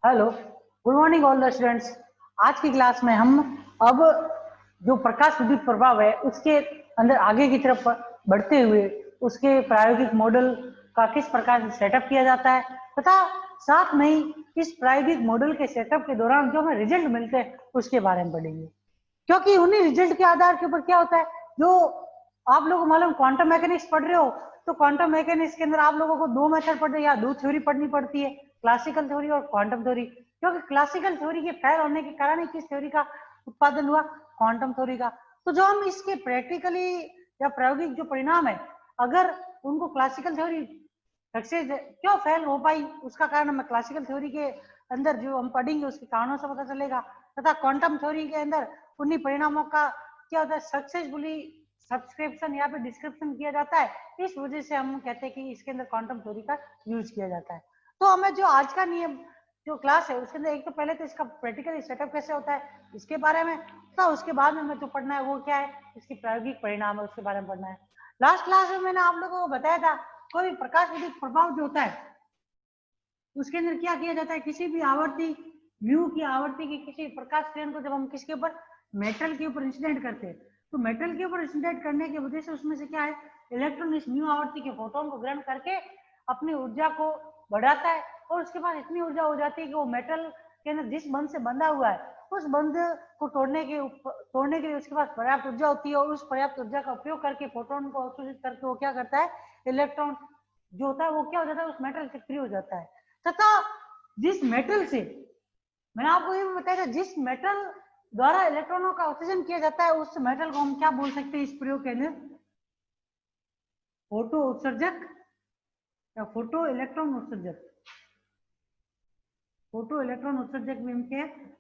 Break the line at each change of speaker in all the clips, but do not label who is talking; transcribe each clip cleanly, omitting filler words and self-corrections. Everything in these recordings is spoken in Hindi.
Hello, good morning all the students. आज की क्लास में हम अब जो प्रकाश विद्युत प्रभाव है उसके अंदर आगे की तरफ बढ़ते हुए उसके प्रायोगिक मॉडल का किस प्रकार से सेटअप किया जाता है तथा साथ में ही इस प्रायोगिक मॉडल के सेटअप के दौरान जो हमें रिजल्ट मिलते हैं उसके बारे में पढ़ेंगे। क्योंकि उन्हीं रिजल्ट के आधार के ऊपर क्या होता है, जो आप लोग मालूम क्वांटम मैकेनिक्स पढ़ रहे हो तो क्वांटम मैकेनिक्स के अंदर आप लोगों को दो मेथड पढ़ या दो थ्योरी पढ़नी पड़ती है, क्लासिकल थ्योरी और क्वांटम थ्योरी। क्योंकि क्लासिकल थ्योरी के फेल होने के कारण ही किस थ्योरी का उत्पादन हुआ, क्वांटम थ्योरी का। तो जो हम इसके प्रैक्टिकली या प्रायोगिक जो परिणाम है, अगर उनको क्लासिकल थ्योरी सक्सेस क्यों फेल हो पाई उसका कारण हमें क्लासिकल थ्योरी के अंदर जो हम पढ़ेंगे उसके कारणों से पता चलेगा, तथा क्वांटम थ्योरी के अंदर उन्हीं परिणामों का क्या होता है सक्सेसफुली सब्सक्रिप्शन या फिर डिस्क्रिप्शन किया जाता है। इस वजह से हम कहते हैं कि इसके अंदर क्वांटम थ्योरी का यूज किया जाता है। तो हमें जो आज का नियम जो क्लास है उसके अंदर एक तो पहले तो इसका प्रैक्टिकली सेटअप कैसे होता है इसके बारे में, तो उसके बाद में हमें जो पढ़ना है वो क्या है, इसकी प्रायोगिक परिणाम है उसके बारे में पढ़ना है। लास्ट क्लास में मैंने आप लोगों को बताया था कोई प्रकाश विद्युत प्रभाव जो होता है उसके अंदर क्या किया जाता है, किसी भी आवर्ती म्यू की आवर्ती की किसी प्रकाश किरण को जब हम किसके ऊपर मेटल के ऊपर इंसिडेंट करते हैं तो मेटल के ऊपर इंसिडेंट करने की वजह से उसमें से क्या है, इलेक्ट्रॉन इस म्यू आवर्ती के फोटोन को ग्रहण करके अपनी ऊर्जा को बढ़ाता है और उसके बाद इतनी ऊर्जा हो जाती है कि वो मेटल के अंदर जिस बंध से बंधा हुआ है उस बंध को तोड़ने के लिए उसके पास पर्याप्त ऊर्जा होती है और उस पर्याप्त ऊर्जा का उपयोग करके फोटोन को अवशोषित करके वो क्या करता है, इलेक्ट्रॉन जो होता है वो क्या हो जाता है उस मेटल से फ्री हो जाता है। तथा जिस मेटल से मैंने आपको ये भी बताया था जिस मेटल द्वारा इलेक्ट्रॉनों का उत्सर्जन किया जाता है उस मेटल को हम क्या बोल सकते हैं इस प्रयोग के अंदर, फोटो उत्सर्जक या फोटो इलेक्ट्रॉन उत्सर्जक। फोटो इलेक्ट्रॉन उत्सर्जक भी हम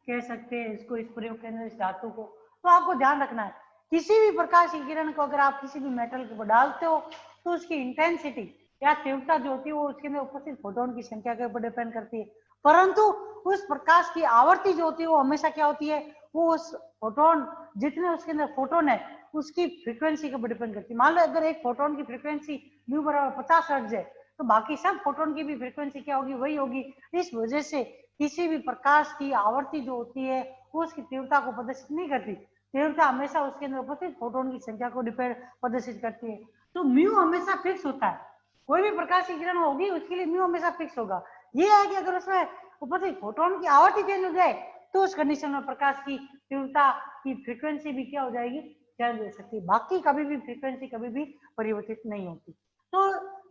कह सकते हैं इसको इस प्रयोग के अंदर इस धातु को। तो आपको ध्यान रखना है किसी भी प्रकाश की किरण को अगर आप किसी भी मेटल के ऊपर डालते हो तो उसकी इंटेंसिटी या तीव्रता जो होती है वो उसके अंदर उपस्थित फोटोन की संख्या के ऊपर डिपेंड करती है, परंतु उस प्रकाश की आवृत्ति जो होती है वो हमेशा क्या होती है, वो उस फोटोन जितने उसके अंदर फोटोन है उसकी फ्रीक्वेंसी के ऊपर डिपेंड करती है। मान लो अगर एक फोटोन की फ्रीक्वेंसी म्यू बराबर 50 हर्ट्ज है तो बाकी सब फोटोन की भी फ्रीक्वेंसी क्या होगी, वही होगी। इस वजह से किसी भी प्रकाश की आवृत्ति जो होती है वो उसकी तीव्रता को प्रदर्शित नहीं करती, तीव्रता हमेशा उसके अंदर उपस्थित फोटोन की संख्या को प्रदर्शित करती है। तो म्यू हमेशा फिक्स होता है, कोई भी प्रकाश की किरण होगी उसके लिए म्यू हमेशा फिक्स होगा। ये है कि अगर उसमें उपस्थित फोटोन की आवृत्ति चेंज हो जाए तो उस कंडीशन में प्रकाश की तीव्रता की फ्रीक्वेंसी भी क्या हो जाएगी, चेंज हो सकती है, बाकी कभी भी फ्रीक्वेंसी कभी भी परिवर्तित नहीं होती। तो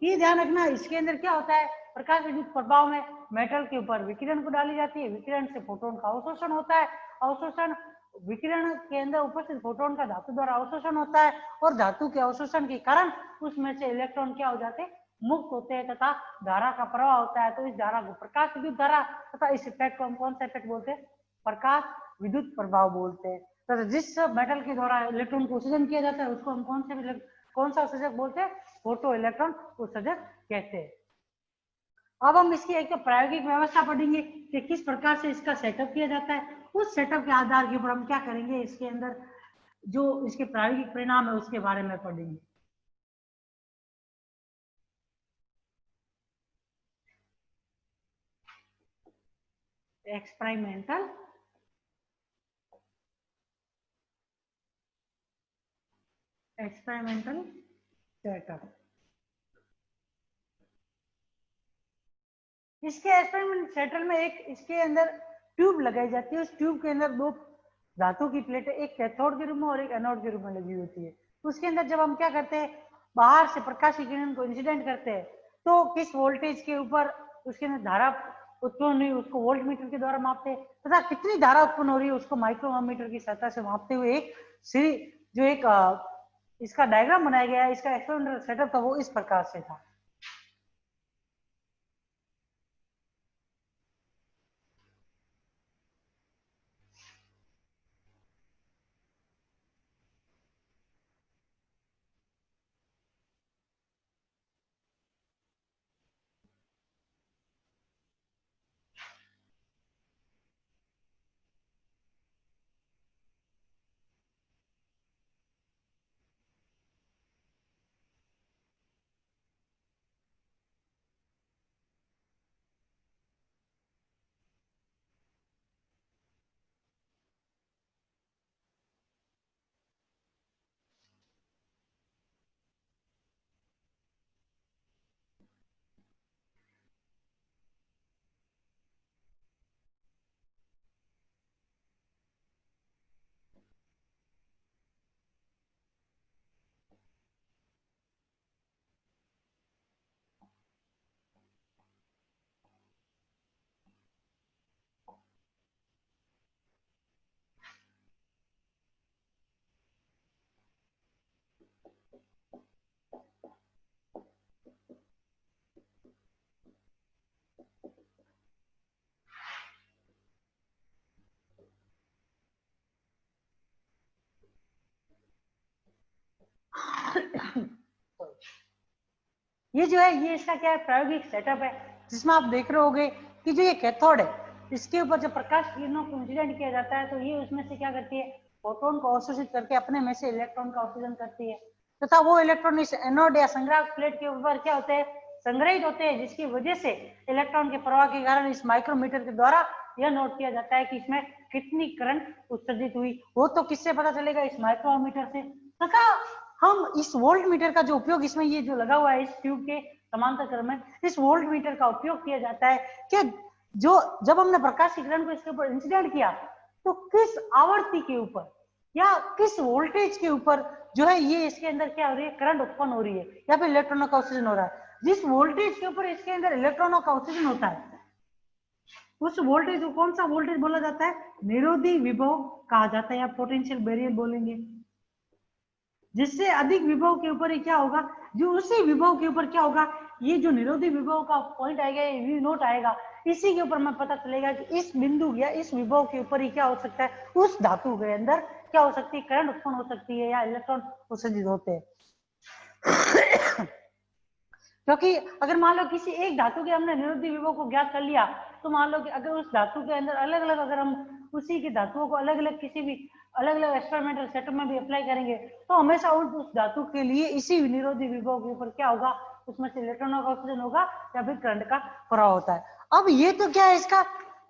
ये ध्यान रखना इसके अंदर क्या होता है, प्रकाश विद्युत प्रभाव में मेटल के ऊपर विकिरण को डाली जाती है, विकिरण से फोटोन का अवशोषण होता है, अवशोषण विकिरण के अंदर उपस्थित फोटोन का धातु द्वारा अवशोषण होता है और धातु के अवशोषण के कारण उसमें से इलेक्ट्रॉन क्या हो जाते हैं, मुक्त होते हैं तथा धारा का प्रवाह होता है। तो इस धारा को प्रकाश विद्युत धारा तथा इस इफेक्ट को हम कौन सा इफेक्ट बोलते हैं, प्रकाश विद्युत प्रभाव बोलते हैं। तथा जिस मेटल के द्वारा इलेक्ट्रॉन को उत्सर्जन किया जाता है उसको हम कौन सा उत्सर्जक बोलते हैं, फोटो इलेक्ट्रॉन उत्सर्जक कहते हैं। अब हम इसकी एक तो प्रायोगिक व्यवस्था पढ़ेंगे कि किस प्रकार से इसका सेटअप किया जाता है, उस सेटअप के आधार के ऊपर हम क्या करेंगे, इसके अंदर जो इसके प्रायोगिक परिणाम है उसके बारे में पढ़ेंगे। Experimental experimental setup. इसके एक्सपेरिमेंट सेटल में एक इसके अंदर ट्यूब लगाई जाती है, उस ट्यूब के अंदर दो धातु की प्लेटें एक कैथोड के रूप में और एक एनोड के रूप में लगी होती है। उसके अंदर जब हम क्या करते हैं, बाहर से प्रकाश की किरण को इंसिडेंट करते हैं तो किस वोल्टेज के ऊपर उसके अंदर धारा उत्पन्न हुई उसको वोल्ट मीटर के द्वारा मापते हैं तथा कितनी धारा उत्पन्न हो रही है उसको माइक्रोमीटर की सहायता से मापते हुए एक जो एक इसका डायग्राम बनाया गया है, इसका एक्सपेरिमेंटल सेटअप था वो इस प्रकार से था। ये जो है ये इसका क्या है, प्रायोगिक सेटअप है, जिसमें आप देख रहे होगे कि जो ये कैथोड है इसके ऊपर जब प्रकाश किरणों को इंसिडेंट किया जाता है तो ये उसमें से क्या करती है, फोटोन को अवशोषित करके अपने में से इलेक्ट्रॉन का ऑक्सीजन करती है, तथा वो इलेक्ट्रॉन इस एनोड या संग्राहक प्लेट के ऊपर क्या होते हैं, संग्रहित होते हैं, जिसकी वजह से इलेक्ट्रॉन के प्रवाह के कारण इस माइक्रोमीटर के द्वारा यह नोट किया जाता है कि इसमें कितनी करंट उत्सर्जित हुई। वो तो किससे पता चलेगा, इस माइक्रोमीटर से। तथा हम इस वोल्ट मीटर का जो उपयोग इसमें ये जो लगा हुआ है इस ट्यूब के समांतर क्रम में, इस वोल्ट मीटर का उपयोग किया जाता है कि जो जब हमने प्रकाश की किरण को इसके ऊपर इंसिडेंट किया तो किस आवर्ती के ऊपर या किस वोल्टेज के ऊपर जो है ये इसके अंदर क्या हो रही है, करंट उत्पन्न हो रही है या फिर इलेक्ट्रॉनों का ऑक्सीजन हो रहा है। जिस वोल्टेज के ऊपर इसके अंदर इलेक्ट्रॉनों का ऑक्सीजन होता है उस वोल्टेज को कौन सा वोल्टेज बोला जाता है, निरोधी विभव कहा जाता है या पोटेंशियल बैरियर बोलेंगे। जिससे अधिक विभव के ऊपर ही क्या होगा, जो उसी विभव के ऊपर क्या होगा, ये जो निरोधी विभव का पॉइंट आएगा ये वी नोट आएगा, इसी के ऊपर हमें पता चलेगा कि इस बिंदु या इस विभव के ऊपर ही क्या हो सकता है, उस धातु के अंदर क्या हो सकती है, करंट उत्पन्न हो सकती है या इलेक्ट्रॉन उत्सर्जित होते हैं। क्योंकि अगर मान लो किसी एक धातु के हमने निरोधी विभव को ज्ञात कर लिया तो मान लो कि अगर उस धातु के अंदर अलग अलग अगर हम उसी की धातुओं को अलग अलग किसी भी अलग अलग एक्सपेरिमेंटल सेटअप में भी अप्लाई करेंगे तो हमेशा उस धातु के लिए इसी निरोधी विभव के ऊपर क्या होगा, उसमें से इलेक्ट्रॉनों का ऑक्सीजन होगा या फिर करंट का प्रवाह होता है। अब ये तो क्या है, इसका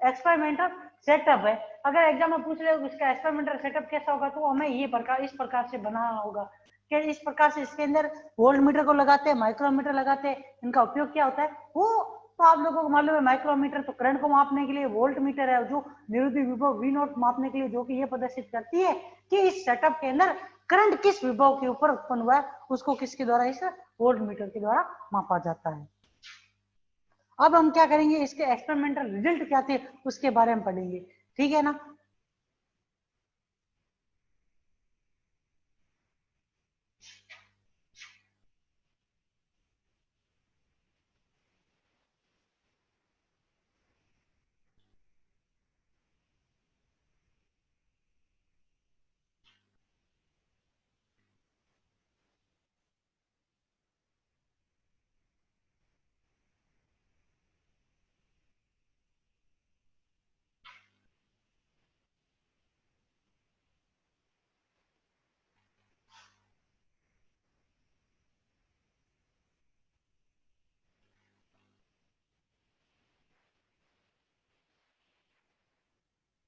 एक्सपेरिमेंटल सेटअप है। अगर एग्जाम में पूछ रहे हो इसका एक्सपेरिमेंटल सेटअप कैसा होगा तो हमें ये प्रकार इस प्रकार से बनाना होगा कि इस प्रकार से इसके अंदर वोल्ट मीटर को लगाते हैं, माइक्रोमीटर लगाते हैं। इनका उपयोग क्या होता है वो तो आप लोगों को मालूम है, माइक्रोमीटर तो करंट को मापने के लिए, वोल्ट मीटर है जो निरोधी विभव वी नॉट मापने के लिए, जो कि ये प्रदर्शित करती है कि इस सेटअप के अंदर करंट किस विभव के ऊपर उत्पन्न हुआ है, उसको किसके द्वारा, इस वोल्ट मीटर के द्वारा मापा जाता है। अब हम क्या करेंगे, इसके एक्सपेरिमेंटल रिजल्ट क्या थे उसके बारे में पढ़ेंगे, ठीक है ना।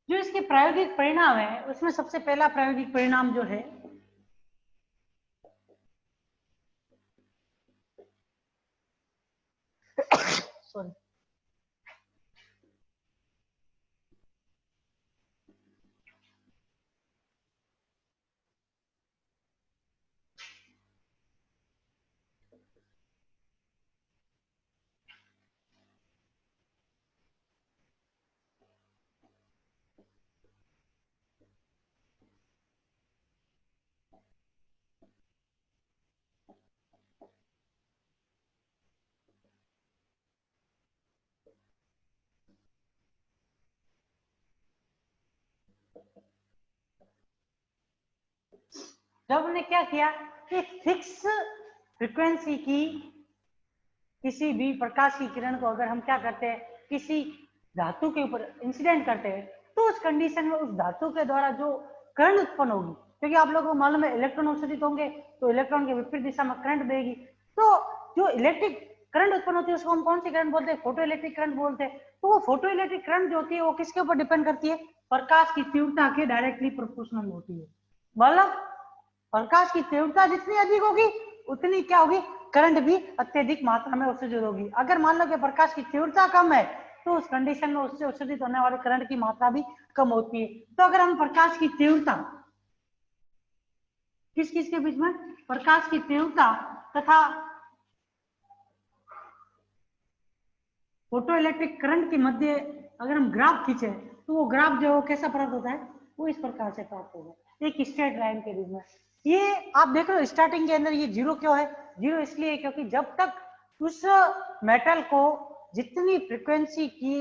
जो इसके प्रायोगिक परिणाम है उसमें सबसे पहला प्रायोगिक परिणाम जो है सॉरी जब हमने क्या किया कि फिक्स फ्रीक्वेंसी की किसी भी प्रकाश की किरण को अगर हम क्या करते हैं किसी धातु के ऊपर इंसिडेंट करते हैं तो उस कंडीशन में उस धातु के द्वारा जो करंट उत्पन्न होगी, क्योंकि आप लोगों को मालूम है इलेक्ट्रॉन उत्सर्जित होंगे तो इलेक्ट्रॉन के विपरीत दिशा में करंट देगी, तो जो इलेक्ट्रिक करंट उत्पन्न होती है उसको हम कौन सी करंट बोलते हैं, फोटो इलेक्ट्रिक करंट बोलते हैं। तो वो फोटो इलेक्ट्रिक करंट जो होती है वो किसके ऊपर डिपेंड करती है, प्रकाश की तीव्रता के डायरेक्टली प्रोपोर्शनल होती है। मतलब प्रकाश की तीव्रता जितनी अधिक होगी उतनी क्या होगी, करंट भी अत्यधिक मात्रा में उत्सर्जित होगी। अगर मान लो कि प्रकाश की तीव्रता कम है तो उस कंडीशन में उससे उत्सर्जित होने वाले करंट की मात्रा भी कम होती है। तो अगर हम प्रकाश की तीव्रता किस किस के बीच में, प्रकाश की तीव्रता तथा फोटो इलेक्ट्रिक करंट के मध्य अगर हम ग्राफ खींचे तो वो ग्राफ जो कैसा प्राप्त होता है, वो इस प्रकार से प्राप्त होगा एक स्ट्रेट लाइन के रूप में। ये आप देख रहे हो स्टार्टिंग के अंदर ये जीरो क्यों है, जीरो इसलिए क्योंकि जब तक उस मेटल को जितनी फ्रीक्वेंसी की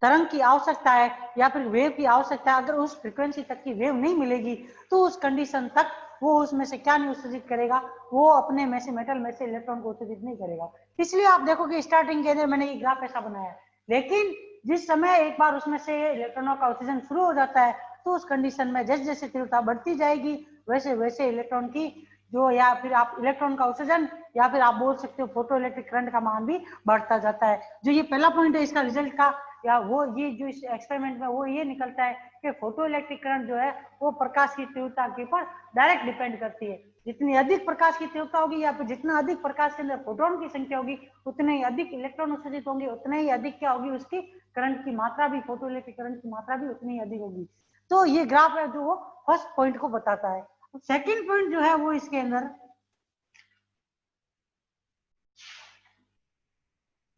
तरंग की आवश्यकता है या फिर वेव की आवश्यकता है, अगर उस फ्रीक्वेंसी तक की वेव नहीं मिलेगी तो उस कंडीशन तक वो उसमें से क्या नहीं उत्सर्जित करेगा, वो अपने में से मेटल में से इलेक्ट्रॉन को उत्सर्जित नहीं करेगा। इसलिए आप देखो कि स्टार्टिंग के अंदर मैंने ये ग्राफ ऐसा बनाया है, लेकिन जिस समय एक बार उसमें से इलेक्ट्रॉनों का उत्सर्जन शुरू हो जाता है तो उस कंडीशन में जैसे जैसे तीव्रता बढ़ती जाएगी वैसे वैसे इलेक्ट्रॉन की जो, या फिर आप इलेक्ट्रॉन का उत्सर्जन या फिर आप बोल सकते हो फोटो इलेक्ट्रिक करंट का मान भी बढ़ता जाता है। जो ये पहला पॉइंट है इसका रिजल्ट का, या वो ये जो इस एक्सपेरिमेंट में वो ये निकलता है कि फोटो इलेक्ट्रिक करंट जो है वो प्रकाश की तीव्रता के ऊपर डायरेक्ट डिपेंड करती है। जितनी अधिक प्रकाश की तीव्रता होगी या फिर जितना अधिक प्रकाश के अंदर फोटोन की संख्या होगी उतने ही अधिक इलेक्ट्रॉन उत्सर्जित होंगे, उतने ही अधिक क्या होगी उसकी करंट की मात्रा भी, फोटो इलेक्ट्रिक करंट की मात्रा भी उतनी ही अधिक होगी। तो ये ग्राफ है जो वो फर्स्ट पॉइंट को बताता है। सेकंड पॉइंट जो है वो इसके अंदर,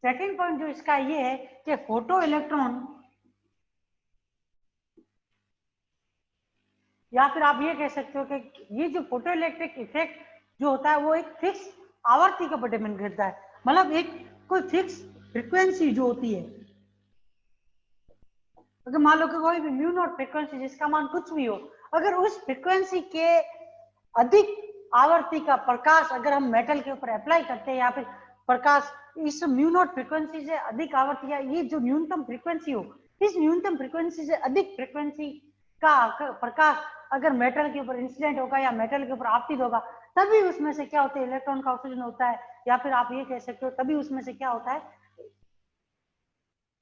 सेकंड पॉइंट जो इसका ये है कि फोटो इलेक्ट्रॉन, या फिर आप ये कह सकते हो कि ये जो फोटो इलेक्ट्रिक इफेक्ट जो होता है वो एक फिक्स आवर्ती के ऊपर डिपेंड करता है। मतलब एक कोई फिक्स फ्रीक्वेंसी जो होती है, अगर मान लो कि कोई भी म्यू नॉट फ्रीक्वेंसी जिसका मान कुछ भी हो, अगर उस फ्रीक्वेंसी के अधिक आवर्ती का प्रकाश अगर हम मेटल के ऊपर अप्लाई करते हैं, या फिर प्रकाश इस म्यू नॉट फ्रीक्वेंसी से अधिक आवर्ती, या ये जो न्यूनतम फ्रीक्वेंसी हो, इस न्यूनतम फ्रीक्वेंसी से अधिक फ्रीक्वेंसी का प्रकाश अगर मेटल के ऊपर इंसिडेंट होगा या मेटल के ऊपर आपतित होगा, तभी उसमें से क्या होता है, इलेक्ट्रॉन का उत्सर्जन होता है, या फिर आप ये कह सकते हो तभी उसमें से क्या होता है,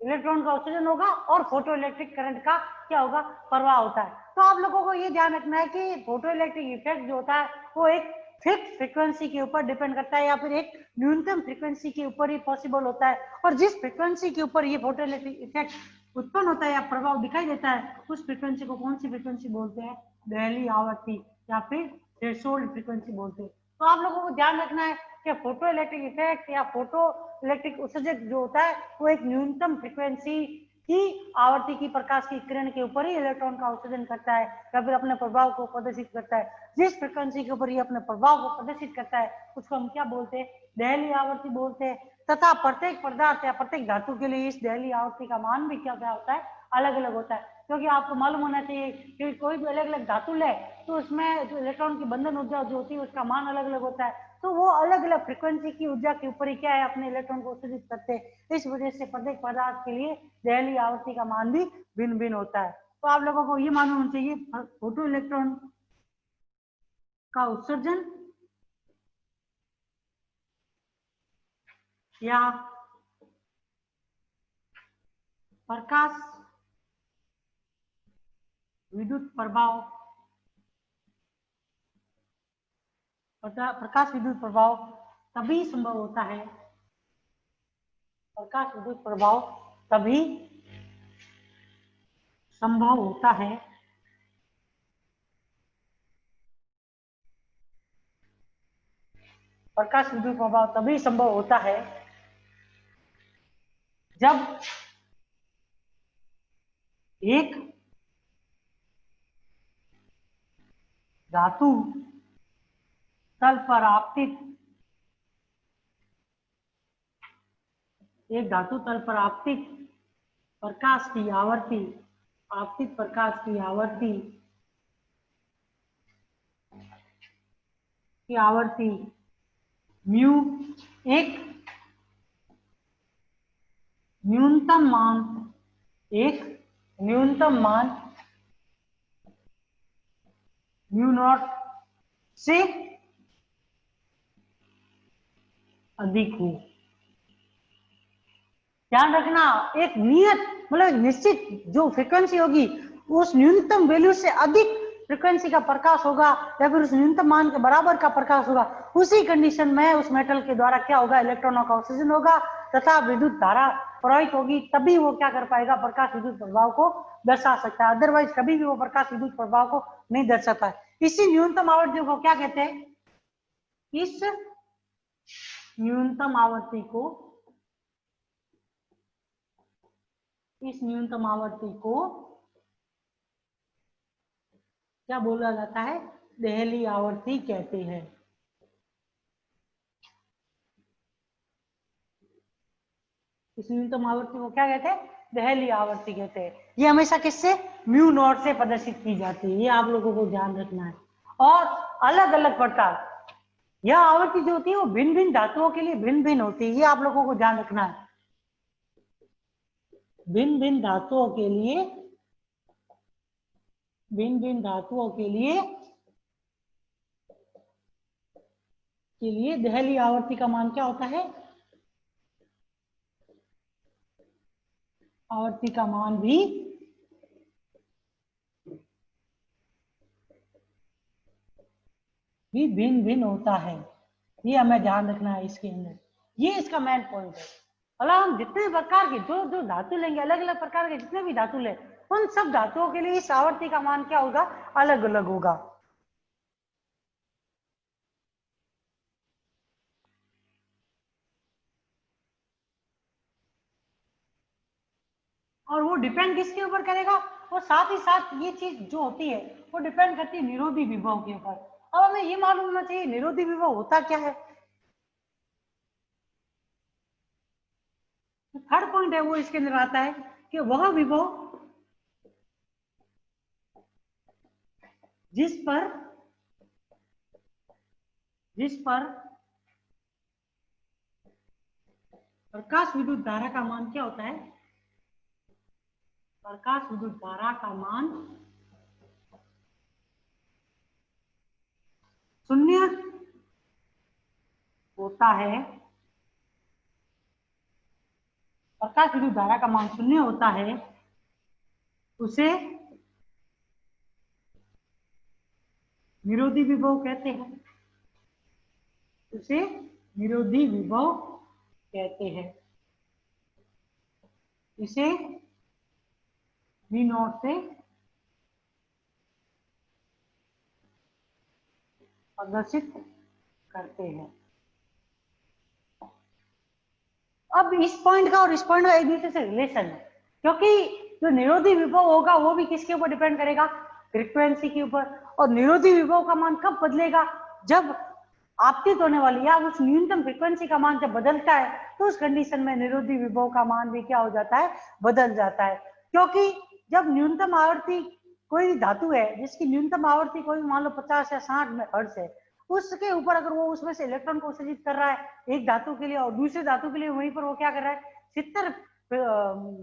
इलेक्ट्रॉन का उत्सर्जन होगा और फोटो इलेक्ट्रिक करंट का क्या होगा, प्रवाह होता है। तो आप लोगों को ये ध्यान रखना है कि फोटो इलेक्ट्रिक इफेक्ट जो होता है वो एक फिक्स फ्रीक्वेंसी के ऊपर डिपेंड करता है, या फिर एक न्यूनतम फ्रीक्वेंसी के ऊपर ही पॉसिबल होता है। और जिस फ्रीक्वेंसी के ऊपर ये फोटो इलेक्ट्रिक इफेक्ट उत्पन्न होता है या प्रभाव दिखाई देता है, उस फ्रीक्वेंसी को कौन सी फ्रीक्वेंसी बोलते हैं, दहली आवर्ती या फिर थ्रेशोल्ड फ्रीक्वेंसी बोलते हैं। तो आप लोगों को ध्यान रखना है कि फोटो इलेक्ट्रिक इफेक्ट या फोटो इलेक्ट्रिक उत्सर्जक जो होता है वो एक न्यूनतम फ्रीक्वेंसी की आवर्ती की प्रकाश की किरण के ऊपर ही इलेक्ट्रॉन का उत्सर्जन करता है या फिर अपने प्रभाव को प्रदर्शित करता है। जिस फ्रीक्वेंसी के ऊपर ये अपने प्रभाव को प्रदर्शित करता है उसको हम क्या बोलते हैं, दहली आवर्ती बोलते हैं। तथा प्रत्येक पदार्थ या प्रत्येक धातु के लिए इस दहली आवर्ती का मान भी क्या क्या होता है, अलग अलग होता है। क्योंकि आपको मालूम होना चाहिए कि कोई भी अलग अलग धातु ले तो उसमें जो इलेक्ट्रॉन की बंधन ऊर्जा जो होती है उसका मान अलग अलग होता है। तो वो अलग अलग फ्रीक्वेंसी की ऊर्जा के ऊपर ही क्या है, अपने इलेक्ट्रॉन को उत्सर्जित करते हैं। इस वजह से प्रत्येक पदार्थ के लिए दहली आवर्ती का मान भी भिन्न भिन्न होता है। तो आप लोगों को ये मालूम होना चाहिए फोटो इलेक्ट्रॉन का उत्सर्जन या प्रकाश विद्युत प्रभाव, प्रकाश विद्युत प्रभाव तभी संभव होता है, प्रकाश विद्युत प्रभाव तभी संभव होता है प्रकाश विद्युत प्रभाव तभी संभव होता है जब एक धातु तल पर आपतित, एक धातु तल पर आपतित प्रकाश की आवर्ती, आपतित प्रकाश की आवर्ती म्यू एक न्यूनतम मान, एक न्यूनतम मान म्यू नॉट से अधिक हो। ध्यान रखना, एक नियत मतलब निश्चित जो फ्रीक्वेंसी होगी उस न्यूनतम वैल्यू से अधिक फ्रीक्वेंसी का प्रकाश होगा या फिर उस न्यूनतम मान के बराबर का प्रकाश होगा, उसी कंडीशन में उस मेटल के द्वारा क्या होगा, इलेक्ट्रॉनों का उत्सर्जन होगा तथा विद्युत धारा प्रवाहित होगी, तभी वो क्या कर पाएगा, प्रकाश विद्युत प्रभाव को दर्शा सकता है। अदरवाइज कभी भी वो प्रकाश विद्युत प्रभाव को नहीं दर्शाता है। इसी न्यूनतम आवृत्ति को क्या कहते हैं, इस न्यूनतम आवृत्ति को, इस न्यूनतम आवृत्ति को क्या बोला जाता है, दहली आवृत्ति कहते हैं। इस न्यूनतम आवृत्ति को क्या कहते हैं, दहली आवृत्ति कहते हैं। ये हमेशा किससे, म्यू नॉट से प्रदर्शित की जाती है, ये आप लोगों को ध्यान रखना है। और अलग अलग प्रकार। यह आवृत्ति जो होती है वो भिन्न भिन्न धातुओं के लिए भिन्न भिन्न होती है, ये आप लोगों को ध्यान रखना है। भिन्न भिन्न धातुओं के लिए, भिन्न भिन्न धातुओं के लिए दहली आवर्ती का मान क्या होता है? आवर्ती का मान भी भिन्न भिन्न होता है, ये हमें ध्यान रखना है इसके अंदर। ये इसका मेन पॉइंट है। मतलब हम जितने प्रकार के जो जो धातु लेंगे, अलग अलग प्रकार के जितने भी धातु ले, उन सब धातुओं के लिए इस आवर्ती का मान क्या होगा? अलग अलग होगा। और वो डिपेंड किसके ऊपर करेगा? वो साथ ही साथ ये चीज जो होती है वो डिपेंड करती है निरोधी विभव के ऊपर। अब हमें ये मालूम होना चाहिए निरोधी विभव होता क्या है। थर्ड पॉइंट है वो इसके अंदर आता है कि वह विभव जिस पर प्रकाश विद्युत धारा का मान क्या होता है? प्रकाश विद्युत धारा का मान शून्य होता है। प्रकाश विद्युत धारा का मान शून्य होता है, उसे निरोधी विभव कहते हैं। उसे निरोधी विभव कहते हैं। इसे V नॉट से प्रदर्शित करते हैं। अब इस पॉइंट का और इस पॉइंट का एक दूसरे से रिलेशन है, क्योंकि जो निरोधी विभव होगा वो भी किसके ऊपर डिपेंड करेगा? फ्रीक्वेंसी के ऊपर। और निरोधी विभव का मान कब बदलेगा? जब आपतित होने वाली या उस न्यूनतम फ्रीक्वेंसी का मान जब बदलता है तो उस कंडीशन में निरोधी विभव का मान भी क्या हो जाता है? बदल जाता है। क्योंकि जब न्यूनतम आवर्ती कोई धातु है जिसकी न्यूनतम आवर्ती कोई मान लो 50 या 60 हर्ट्ज है, उसके ऊपर अगर वो उसमें से इलेक्ट्रॉन को उत्सर्जित कर रहा है एक धातु के लिए और दूसरे धातु के लिए वहीं पर वो क्या कर रहा है? 70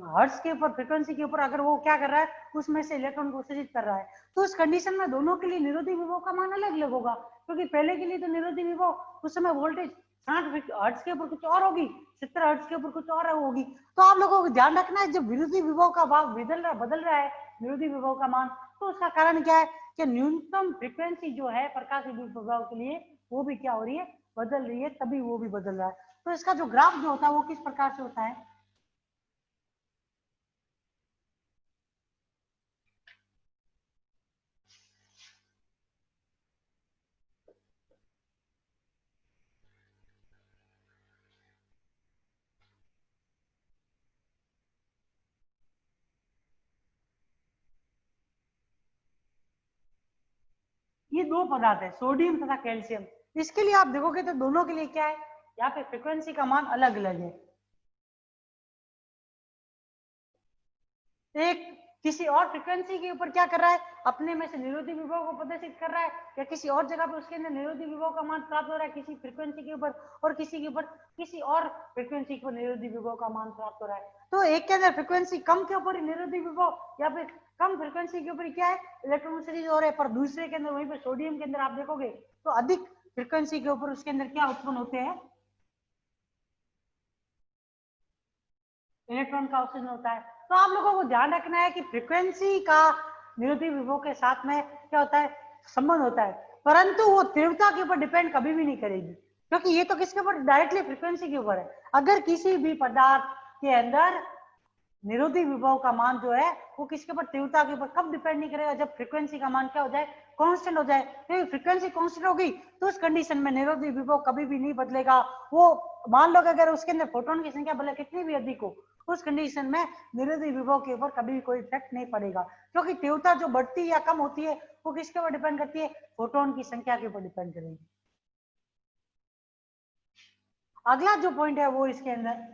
हर्ट्ज के ऊपर फ्रीक्वेंसी के ऊपर अगर वो क्या कर रहा है? उसमें से इलेक्ट्रॉन को उत्सर्जित कर रहा है, तो उस कंडीशन में दोनों के लिए निरोधी विभव का मान अलग अलग होगा। क्योंकि पहले के लिए तो निरोधी विभव उस समय वोल्टेज 60 हर्ट्ज के ऊपर कुछ और होगी, 70 हर्ट्ज के ऊपर कुछ और होगी। तो आप लोगों को ध्यान रखना है जब विरोधी विभव का भाग बदल रहा है निरोधी विभव का मान, तो उसका कारण क्या है कि न्यूनतम फ्रीक्वेंसी जो है प्रकाश विद्युत प्रभाव के लिए वो भी क्या हो रही है? बदल रही है, तभी वो भी बदल रहा है। तो इसका जो ग्राफ जो होता है वो किस प्रकार से होता है? ये दो पदार्थ है, सोडियम तथा कैल्शियम। इसके लिए आप देखोगे तो दोनों के लिए क्या है? यहाँ पे फ्रीक्वेंसी का मान अलग अलग है। एक किसी और फ्रीक्वेंसी के ऊपर क्या कर रहा है? अपने में से निरोधी विभव को प्रदर्शित कर रहा है, या किसी और जगह पे उसके अंदर निरोधी विभव का मान प्राप्त हो रहा है किसी फ्रीक्वेंसी के ऊपर, और किसी के ऊपर किसी और फ्रीक्वेंसी को निरोधी विभव का मान प्राप्त हो रहा है। तो एक के अंदर फ्रीक्वेंसी कम के ऊपर निरोधी विभव या फिर कम फ्रीक्वेंसी के ऊपर क्या है? इलेक्ट्रॉन उत्सर्जित हो रहा है। पर दूसरे के अंदर वहीं पर सोडियम के अंदर आप देखोगे तो अधिक फ्रीक्वेंसी के ऊपर उसके अंदर क्या उत्पन्न होते हैं? इलेक्ट्रॉन का ऑक्सीजन होता है। तो आप लोगों को ध्यान रखना है कि फ्रीक्वेंसी का निरोधी विभव के साथ में क्या होता है? संबंध होता है, परंतु वो तीव्रता के ऊपर डिपेंड कभी भी नहीं करेगी, क्योंकि ये तो किसके ऊपर? डायरेक्टली फ्रीक्वेंसी के ऊपर है। अगर किसी भी पदार्थ के अंदर निरोधी विभव का मान जो है वो किसके ऊपर? तीव्रता के ऊपर। कब डिपेंड नहीं करेगा? जब फ्रीक्वेंसी का मान क्या हो जाए? कांस्टेंट हो जाए। तो फ्रीक्वेंसी कांस्टेंट होगी तो उस कंडीशन में निरोधी विभव कभी भी नहीं बदलेगा। वो मान लो अगर उसके अंदर फोटोन की संख्या भले कितनी भी अधिक हो, उस कंडीशन में निरोधी विभव के ऊपर कभी भी कोई इफेक्ट नहीं पड़ेगा, क्योंकि तीव्रता जो बढ़ती या कम होती है वो किसके ऊपर डिपेंड करती है? फोटोन की संख्या के ऊपर डिपेंड करेगी। अगला जो पॉइंट है वो इसके अंदर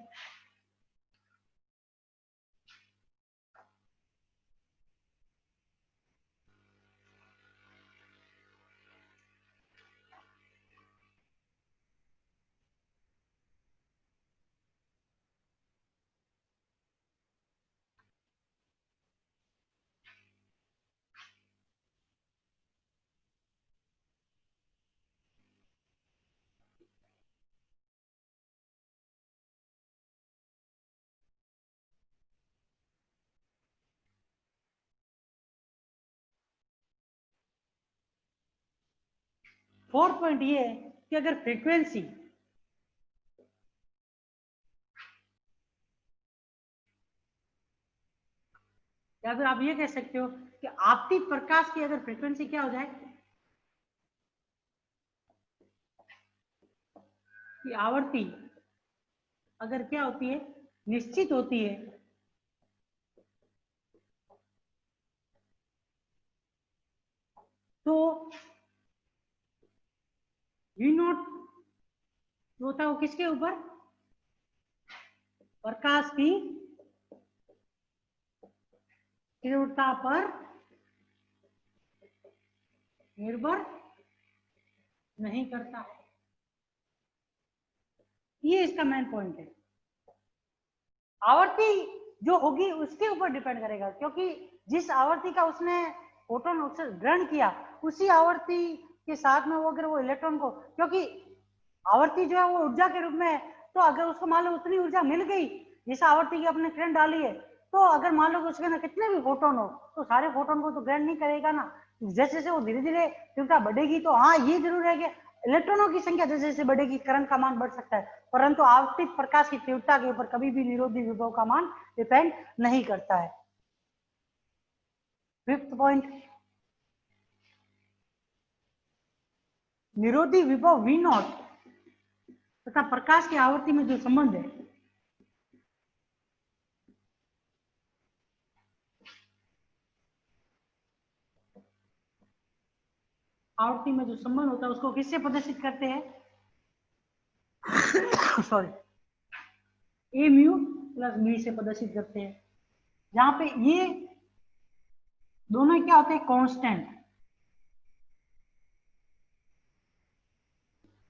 फोर्थ पॉइंट ये है कि अगर फ्रीक्वेंसी या फिर आप ये कह सकते हो कि आपतित प्रकाश की अगर फ्रीक्वेंसी क्या हो जाए कि आवर्ती अगर क्या होती है निश्चित होती है तो V नॉट जो होता है वो किसके ऊपर प्रकाश की तीव्रता पर निर्भर नहीं करता है। ये इसका मेन पॉइंट है। आवर्ती जो होगी उसके ऊपर डिपेंड करेगा, क्योंकि जिस आवर्ती का उसने फोटोन ग्रहण किया उसी आवर्ती के साथ में वो अगर वो इलेक्ट्रॉन को, क्योंकि आवर्ती जो है वो ऊर्जा के रूप में है, तो अगर उसको मान लो उतनी ऊर्जा मिल गई जिस आवर्ती की अपने किरण डाली है, तो अगर मान लो उसके अंदर कितने भी फोटोन हो तो सारे फोटोन को तो ग्रहण नहीं करेगा ना। जैसे जैसे वो धीरे धीरे तीव्रता बढ़ेगी तो हाँ ये जरूर है कि इलेक्ट्रॉनों की संख्या जैसे जैसे बढ़ेगी करंट का मान बढ़ सकता है, परंतु आपतित प्रकाश की तीव्रता के ऊपर कभी भी निरोधी विभव का मान डिपेंड नहीं करता है। फिफ्थ पॉइंट, निरोधी विभव V नॉट तथा प्रकाश की आवर्ती में जो संबंध है आवर्ती में जो संबंध होता है उसको किससे प्रदर्शित करते हैं सॉरी ए म्यू प्लस बी से प्रदर्शित करते हैं, जहां पे ये दोनों क्या होते हैं कांस्टेंट।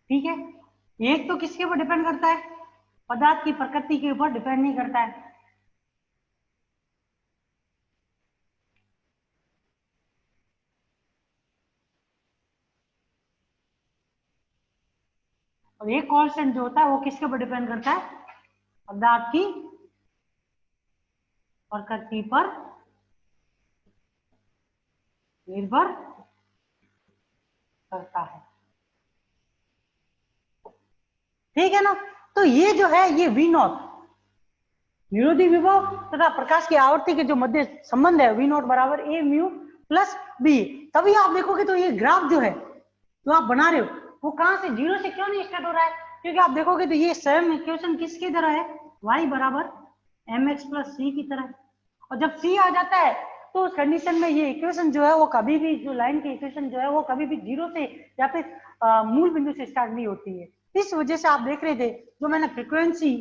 ठीक है, एक तो किसके ऊपर डिपेंड करता है पदार्थ की प्रकृति के ऊपर डिपेंड नहीं करता है। और एक कांस्टेंट जो होता है वो किसके ऊपर डिपेंड करता है पदार्थ की प्रकृति पर निर्भर करता है। ठीक है ना, तो ये जो है ये V नॉट निरोधी विभव तथा प्रकाश की आवर्ती के जो मध्य संबंध है V नॉट बराबर ए म्यू प्लस बी। तभी आप देखोगे तो ये ग्राफ जो है जो आप बना रहे हो वो कहां से जीरो से क्यों नहीं स्टार्ट हो रहा है, क्योंकि आप देखोगे तो ये सेम इक्वेशन किसकी तरह है y बराबर mx प्लस सी की तरह। और जब c आ जाता है तो उस कंडीशन में ये इक्वेशन जो है वो कभी भी जो लाइन की इक्वेशन जो है वो कभी भी जीरो से या फिर मूल बिंदु से स्टार्ट नहीं होती है। इस वजह से आप देख रहे थे जो मैंने फ्रीक्वेंसी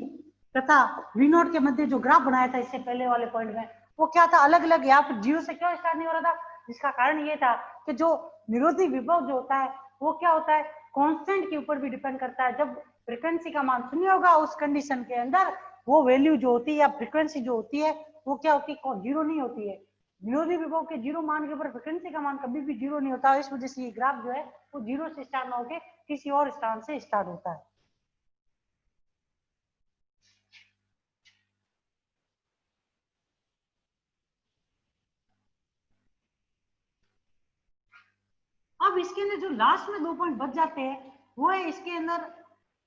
तथा V नॉट के मध्य जो ग्राफ बनाया था इससे पहले वाले पॉइंट में वो क्या था अलग अलग, या फिर जीरो से क्यों स्टार्ट नहीं हो रहा था, जिसका कारण ये था कि जो निरोधी विभव जो होता है वो क्या होता है कांस्टेंट के ऊपर भी डिपेंड करता है। जब फ्रीक्वेंसी का मान शून्य होगा उस कंडीशन के अंदर वो वैल्यू जो होती है या फ्रीक्वेंसी जो होती है वो क्या होती है जीरो नहीं होती है। विरोधी विभव के जीरो मान के ऊपर फ्रीक्वेंसी का मान कभी भी जीरो नहीं होता, इस वजह से ये ग्राफ जो है वो जीरो से स्टार्ट ना होकर किसी और स्थान से स्टार्ट होता है। अब इसके अंदर जो लास्ट में 2 पॉइंट बच जाते हैं वो है इसके अंदर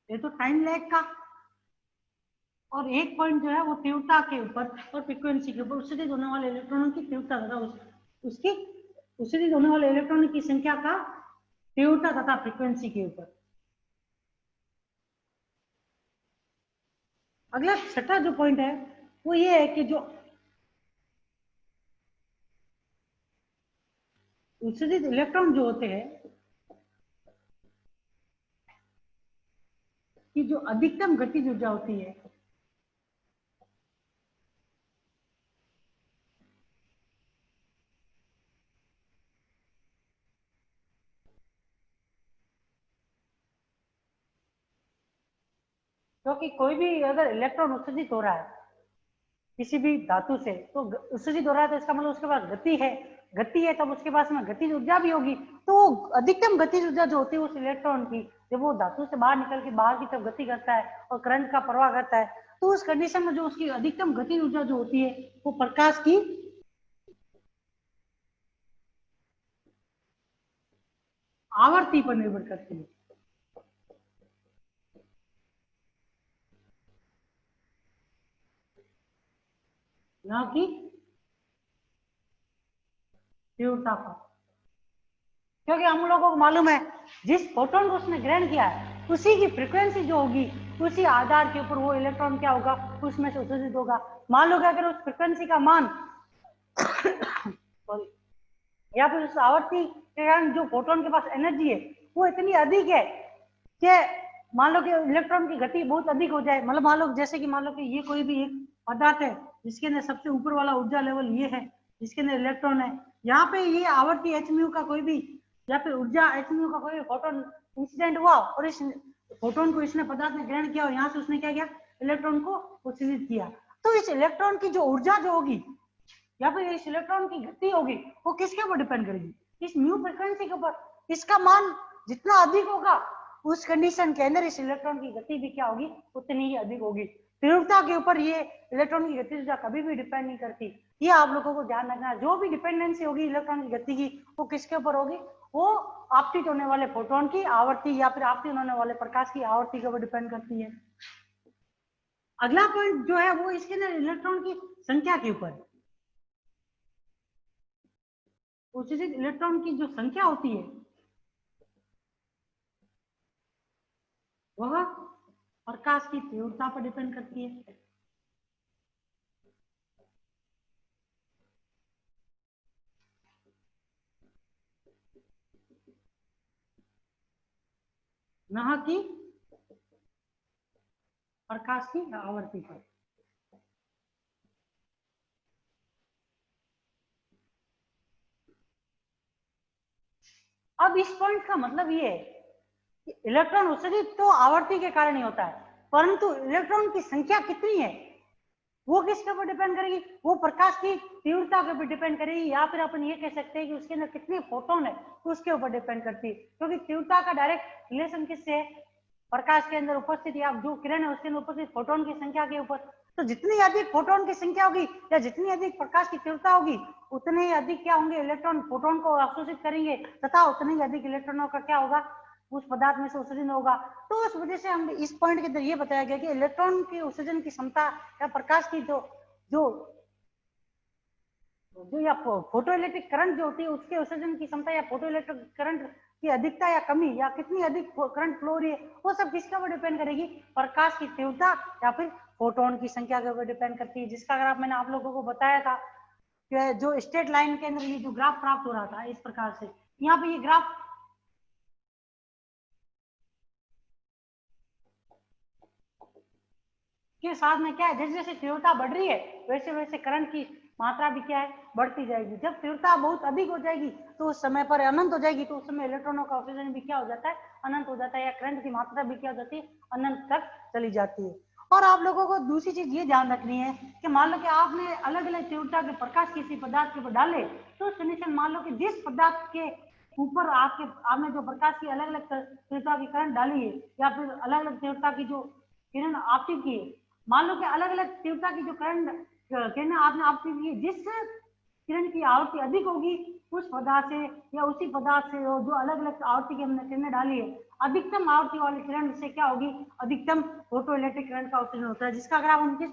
ये तो टाइम लैग का, और एक पॉइंट जो है वो तीव्रता के ऊपर और फ्रीक्वेंसी के ऊपर उत्सर्जित होने वाले इलेक्ट्रॉनों की तीव्रता तथा उसकी उत्सर्जित होने वाले इलेक्ट्रॉनों की संख्या का तीव्रता तथा फ्रीक्वेंसी के ऊपर। अगला छठा जो पॉइंट है वो ये है कि जो उत्सर्जित इलेक्ट्रॉन जो होते हैं कि जो अधिकतम गतिज ऊर्जा होती है क्योंकि कोई भी अगर इलेक्ट्रॉन उत्सर्जित हो रहा है किसी भी धातु से तो उत्सर्जित हो रहा है तो इसका मतलब उसके पास गति है तब उसके पास में गतिज ऊर्जा भी होगी। तो अधिकतम गतिज ऊर्जा जो होती है उस इलेक्ट्रॉन की जब वो धातु से बाहर निकल के बाहर की तरफ गति करता है और करंट का प्रवाह करता है तो उस कंडीशन में जो उसकी अधिकतम गतिज ऊर्जा जो होती है वो प्रकाश की आवर्ती पर निर्भर करती है, न कि तीव्रता पर। क्योंकि हम लोगों को मालूम है जिस फोटोन को उसने ग्रहण किया है उसी की फ्रीक्वेंसी जो होगी उसी आधार के ऊपर वो इलेक्ट्रॉन क्या होगा, उसमें से उत्सर्जित होगा। मान लो कि अगर उस फ्रीक्वेंसी का मान या फिर उस आवर्ती के कारण जो फोटोन के पास एनर्जी है वो इतनी अधिक है कि मान लो कि इलेक्ट्रॉन की गति बहुत अधिक हो जाए, मतलब मान लो जैसे कि मान लो कि ये कोई भी एक पदार्थ है जिसके अंदर सबसे ऊपर वाला ऊर्जा लेवल ये है, जिसके अंदर इलेक्ट्रॉन है, यहाँ पे ये आवर्ती एच म्यू का कोई भी या फिर ऊर्जा एच म्यू का कोई भी फोटोन इंसिडेंट हुआ और इस फोटोन को इसने पदार्थ ने ग्रहण किया और यहाँ से उसने क्या किया, इलेक्ट्रॉन को उत्सर्जित किया। तो इस इलेक्ट्रॉन की जो ऊर्जा जो होगी या फिर इस इलेक्ट्रॉन की गति होगी वो किसके ऊपर डिपेंड करेगी, इस म्यू फ्रीक्वेंसी के ऊपर। इसका मान जितना अधिक होगा उस कंडीशन के अंदर इस इलेक्ट्रॉन की गति भी क्या होगी, उतनी ही अधिक होगी। तीव्रता के ऊपर ये इलेक्ट्रॉन की गति कभी भी डिपेंड नहीं करती, ये आप लोगों को ध्यान रखना है। जो भी डिपेंडेंसी होगी इलेक्ट्रॉन की गति की वो किसके ऊपर होगी, वो आपतित होने वाले फोटोन की आवर्ती या फिर आपतित होने वाले प्रकाश की आवर्ती के ऊपर डिपेंड करती है। अगला पॉइंट जो है वो इसके अंदर इलेक्ट्रॉन की संख्या के ऊपर, उत्सर्जित इलेक्ट्रॉन की जो संख्या होती है वह प्रकाश की तीव्रता पर डिपेंड करती है। न कि प्रकाश की आवर्ती पर। अब इस पॉइंट का मतलब ये है कि इलेक्ट्रॉन उत्सर्जित तो आवर्ती के कारण ही होता है, परंतु इलेक्ट्रॉन की संख्या कितनी है वो किसके ऊपर डिपेंड करेगी, वो प्रकाश की तीव्रता के ऊपर डिपेंड करेगी, या फिर अपन ये कह सकते हैं कि उसके अंदर कितने फोटोन है तो उसके ऊपर डिपेंड करती है। क्योंकि तीव्रता का डायरेक्ट रिलेशन किससे है, प्रकाश के अंदर उपस्थित या जो किरण है उसके अंदर उपस्थित फोटोन की संख्या के ऊपर। तो जितनी अधिक फोटोन की संख्या होगी या जितनी अधिक प्रकाश की तीव्रता होगी उतने ही अधिक क्या होंगे, इलेक्ट्रॉन फोटोन को अवशोषित करेंगे तथा उतने ही अधिक इलेक्ट्रॉनों का क्या होगा, उस पदार्थ में से उत्सर्जन होगा। तो उस वजह से हम इस पॉइंट के अंदर ये बताया गया कि इलेक्ट्रॉन की उत्सर्जन की क्षमता या प्रकाश की जो जो जो या फोटो इलेक्ट्रिक करंट जो होती है उसके उत्सर्जन की क्षमता या फोटो इलेक्ट्रिक करंट की अधिकता या कमी या कितनी अधिक करंट फ्लो हो रही है वो सब किसके ऊपर डिपेंड करेगी, प्रकाश की तीव्रता या फिर फोटोन की संख्या के ऊपर डिपेंड करती है। जिसका ग्राफ मैंने आप लोगों को बताया था कि जो स्ट्रेट लाइन के अंदर ये जो ग्राफ प्राप्त हो रहा था इस प्रकार से, यहाँ पे ये ग्राफ के साथ में क्या है, जैसे जैसे तीव्रता बढ़ रही है वैसे वैसे करंट की मात्रा भी क्या है, बढ़ती जाएगी। जब तीव्रता बहुत अधिक हो जाएगी तो उस समय पर अनंत हो जाएगी, तो उस समय इलेक्ट्रॉनों का ऑक्सीजन भी क्या हो जाता है, अनंत हो जाता है, या करंट की मात्रा भी क्या हो जाती है, अनंत तक चली जाती है। और आप लोगों को दूसरी चीज ये ध्यान रखनी है कि मान लो कि आपने अलग अलग तीव्रता के प्रकाश किसी पदार्थ के ऊपर डाले तो कंडीशन मान लो कि जिस पदार्थ के ऊपर आपने जो प्रकाश की अलग अलग तीव्रता की करंट डाली है या फिर अलग अलग तीव्रता की जो किरण आपतित की है, मान लो कि अलग अलग तीव्रता की जो करंट किरण आपने आपतित की, जिस किरण की आवृत्ति अधिक होगी उस पदार्थ से या उसी पदार्थ से जो अलग अलग आवृत्ति की हमने किरणें डाली है, अधिकतम आवृत्ति वाली किरण से क्या होगी, अधिकतम फोटो इलेक्ट्रिक करंट का उत्सर्जन होता है। जिसका ग्राफ हम किस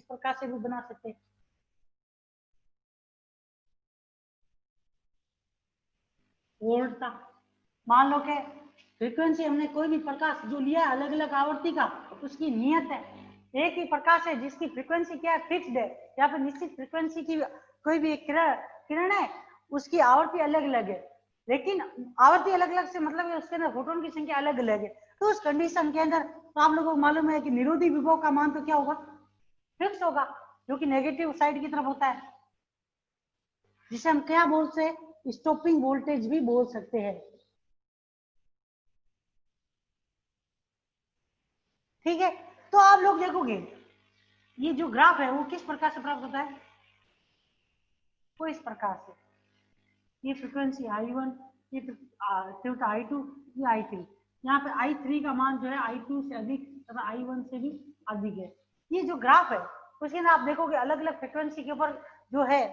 प्रकार से भी बना सकते हैं। वोल्टता, मान लो कि फ्रीक्वेंसी हमने कोई भी प्रकाश जो लिया है अलग अलग आवृत्ति का उसकी नियत है, एक ही प्रकाश है जिसकी फ्रीक्वेंसी क्या है, फिक्स्ड है, या फिर निश्चित फ्रीक्वेंसी की कोई भी एक किरण है उसकी आवृत्ति अलग अलग है, लेकिन आवृत्ति अलग अलग से मतलब है उसके अंदर फोटोन की संख्या अलग अलग है। तो उस कंडीशन के अंदर तो आप लोगों को मालूम है कि निरोधी विभव का मान तो क्या होगा, फिक्स होगा, जो कि नेगेटिव साइड की तरफ होता है, जिसे हम क्या बोलते हैं, स्टॉपिंग वोल्टेज भी बोल सकते हैं। ठीक है, तो आप लोग देखोगे ये जो ग्राफ है वो किस प्रकार से प्राप्त होता है, वो इस प्रकार से, ये फ्रीक्वेंसी I1, ये तीव्रता I2, ये I3, यहाँ पे I3 का मान जो है I2 से अधिक तथा I1 से भी अधिक है। ये जो ग्राफ है उसके अंदर आप देखोगे अलग अलग फ्रीक्वेंसी के ऊपर जो है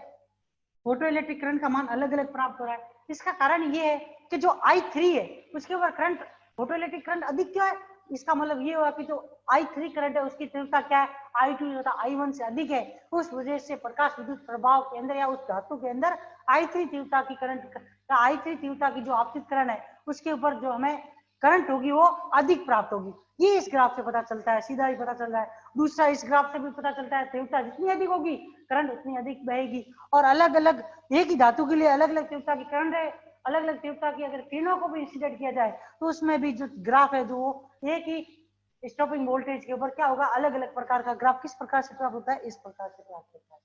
फोटो इलेक्ट्रिक करंट का मान अलग अलग प्राप्त हो रहा है। इसका कारण ये है कि जो I3 है उसके ऊपर करंट, फोटोइलेक्ट्रिक करंट अधिक क्यों है, इसका मतलब ये हुआ कि जो I3 करंट है उसकी तीव्रता क्या है, I2 तथा I1 से अधिक है। उस वजह से प्रकाश विद्युत प्रभाव के अंदर या उस धातु के अंदर I3 तीव्रता की करंट, I3 तीव्रता की जो आपतित करण है उसके ऊपर जो हमें करंट होगी वो अधिक प्राप्त होगी। ये इस ग्राफ से पता चलता है, सीधा ही पता चल रहा है। दूसरा इस ग्राफ से भी पता चलता है, तीव्रता जितनी अधिक होगी करंट उतनी अधिक बहेगी। और अलग अलग एक ही धातु के लिए अलग अलग तीव्रता की करंट है, अलग अलग तीव्रता की अगर किरणों को भी इंसिडेंट किया जाए तो उसमें भी जो ग्राफ है जो एक ही स्टॉपिंग वोल्टेज के ऊपर क्या होगा, अलग अलग प्रकार का ग्राफ किस प्रकार से प्राप्त होता है, इस प्रकार से प्राप्त होता है।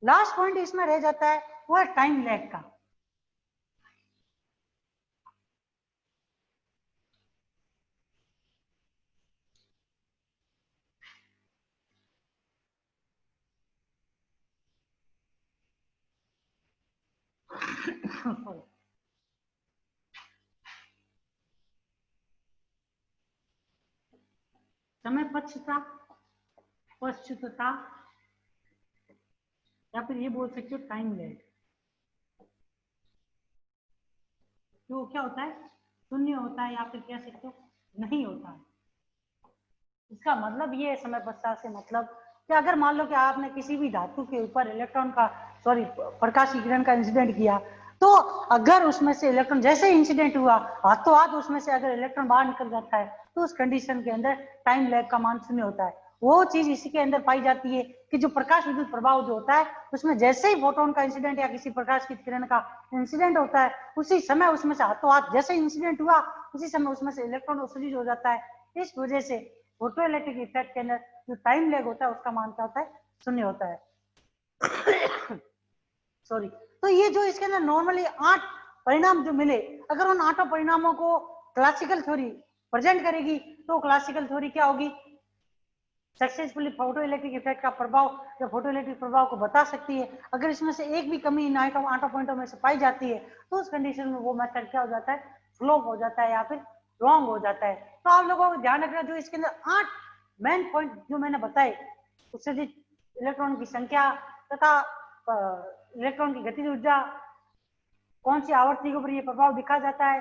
लास्ट पॉइंट इसमें रह जाता है वो है टाइम लैग का। समय पक्षता, पश्चिमता, या फिर ये बोल सकते हो टाइम लैग। तो क्या होता है, शून्य होता है या फिर कह सकते हो नहीं होता है। इसका मतलब ये है समय पश्चात से मतलब कि अगर मान लो कि आपने किसी भी धातु के ऊपर इलेक्ट्रॉन का प्रकाश की किरण का इंसिडेंट किया, तो अगर उसमें से इलेक्ट्रॉन जैसे ही इंसिडेंट हुआ हाथों हाथ उसमें से अगर इलेक्ट्रॉन बाहर निकल जाता है तो उस कंडीशन के अंदर टाइम लैग का मान शून्य होता है। वो चीज इसी के अंदर पाई जाती है कि जो प्रकाश विद्युत प्रभाव जो होता है उसमें जैसे ही फोटोन का इंसिडेंट या किसी प्रकाश की किरण का इंसिडेंट होता है उसी समय उसमें से हाथों हाथ जैसे इंसिडेंट हुआ उसी समय उसमें से इलेक्ट्रॉन उत्सर्जित हो जाता है। इस वजह से फोटोइलेक्ट्रिक इफेक्ट के अंदर जो टाइम लैग होता है उसका मान क्या होता है, शून्य होता है। सॉरी। तो ये जो इसके अंदर नॉर्मली 8 परिणाम जो मिले, अगर उन 8 परिणामों को क्लासिकल थ्योरी प्रेजेंट करेगी तो क्लासिकल थ्योरी क्या होगी, सक्सेसफुली फोटोइलेक्ट्रिक इफेक्ट का प्रभाव या फोटोइलेक्ट्रिक प्रभाव को बता सकती है। अगर इसमें से एक भी कमी इन 8 पॉइंटों में से पाई जाती है तो उस कंडीशन में वो मेथड क्या हो जाता है, फ्लॉप हो जाता है या फिर रॉन्ग हो जाता है। तो आप लोगों को ध्यान रखना, जो इसके अंदर 8 मेन पॉइंट जो मैंने बताए, उत्सर्जित इलेक्ट्रॉन की संख्या तथा इलेक्ट्रॉन की गतिज ऊर्जा, कौन सी आवृत्ति के ऊपर ये प्रभाव दिखा जाता है,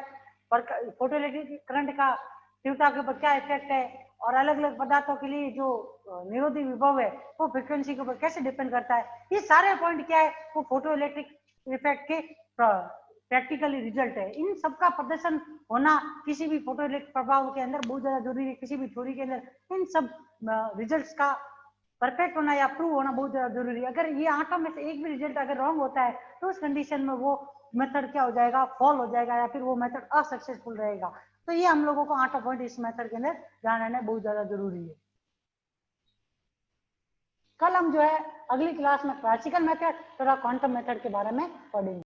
फोटोइलेक्ट्रिक करंट का तीव्रता के ऊपर क्या इफेक्ट है, और अलग अलग पदार्थों के लिए जो निरोधी विभव है वो फ्रीक्वेंसी के ऊपर कैसे डिपेंड करता है, ये सारे पॉइंट क्या है वो फोटो इलेक्ट्रिक इफेक्ट के प्रैक्टिकली रिजल्ट है। इन सबका प्रदर्शन होना किसी भी फोटो इलेक्ट्रिक प्रभाव के अंदर बहुत ज्यादा जरूरी है। किसी भी थ्योरी के अंदर इन सब रिजल्ट्स का परफेक्ट होना या प्रूव होना बहुत ज्यादा जरूरी है। अगर ये 8 में से एक भी रिजल्ट अगर रॉन्ग होता है तो उस कंडीशन में वो मेथड क्या हो जाएगा, फॉल हो जाएगा या फिर वो मेथड असक्सेसफुल रहेगा। तो ये हम लोगों को 8 पॉइंट इस मेथड के अंदर ध्यान रहना बहुत ज्यादा जरूरी है। कल हम जो है अगली क्लास में क्लासिकल मेथड तथा क्वांटम मेथड के बारे में पढ़ेंगे।